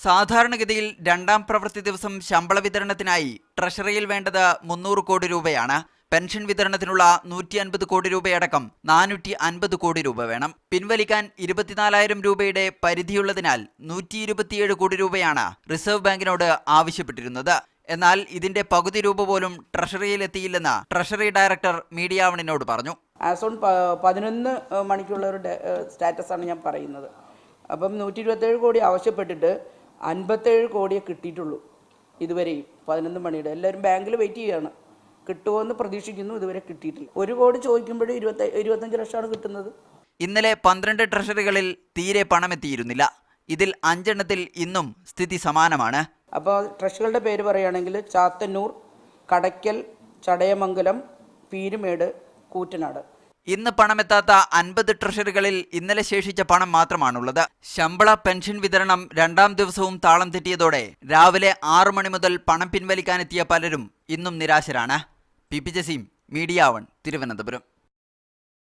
സാധാരണഗതിയിൽ രണ്ടാം പ്രവൃത്തി ദിവസം ശമ്പള വിതരണത്തിനായി ട്രഷറിയിൽ വേണ്ടത് 300 കോടി രൂപയാണ്. പെൻഷൻ വിതരണത്തിനുള്ള 150 കോടി രൂപയടക്കം 450 കോടി രൂപ വേണം. പിൻവലിക്കാൻ 24,000 രൂപയുടെ പരിധിയുള്ളതിനാൽ 127 കോടി രൂപയാണ് റിസർവ് ബാങ്കിനോട് ആവശ്യപ്പെട്ടിരുന്നത്. എന്നാൽ ഇതിന്റെ പകുതി രൂപ പോലും ട്രഷറിയിൽ എത്തിയില്ലെന്ന് ട്രഷറി ഡയറക്ടർ മീഡിയ വണിനോട് പറഞ്ഞു. ആസ് ഓൺ 11 മണിക്കുള്ള ഒരു സ്റ്റാറ്റസ് ആണ് ഞാൻ പറയുന്നത്. അപ്പം 127 കോടി ആവശ്യപ്പെട്ടിട്ട് 57 കോടിയെ കിട്ടിയിട്ടുള്ളൂ ഇതുവരെയും. 11 മണിയുടെ എല്ലാവരും ബാങ്കിൽ വെയിറ്റ് ചെയ്യുകയാണ്, കിട്ടുമോ എന്ന് പ്രതീക്ഷിക്കുന്നു. ഇതുവരെ കിട്ടിയിട്ടില്ല. 1 കോടി ചോദിക്കുമ്പോഴും 25 ലക്ഷമാണ് കിട്ടുന്നത്. ഇന്നലെ 12 ട്രഷറികളിൽ തീരെ പണമെത്തിയിരുന്നില്ല. ഇതിൽ 5 എണ്ണത്തിൽ ഇന്നും സ്ഥിതി സമാനമാണ്. അപ്പോൾ ട്രഷറികളുടെ പേര് പറയുകയാണെങ്കിൽ ചാത്തന്നൂർ, കടയ്ക്കൽ, ചടയമംഗലം, പീരുമേട്, കൂറ്റനാട്. ഇന്ന് പണമെത്താത്ത 50 ട്രഷറികളിൽ ഇന്നലെ ശേഷിച്ച പണം മാത്രമാണുള്ളത്. ശമ്പള പെൻഷൻ വിതരണം രണ്ടാം ദിവസവും താളം തെറ്റിയതോടെ രാവിലെ 6 മണി മുതൽ പണം പിൻവലിക്കാനെത്തിയ പലരും ഇന്നും നിരാശരാണ്. P Jasim, media 1, Thiruvananthapuram.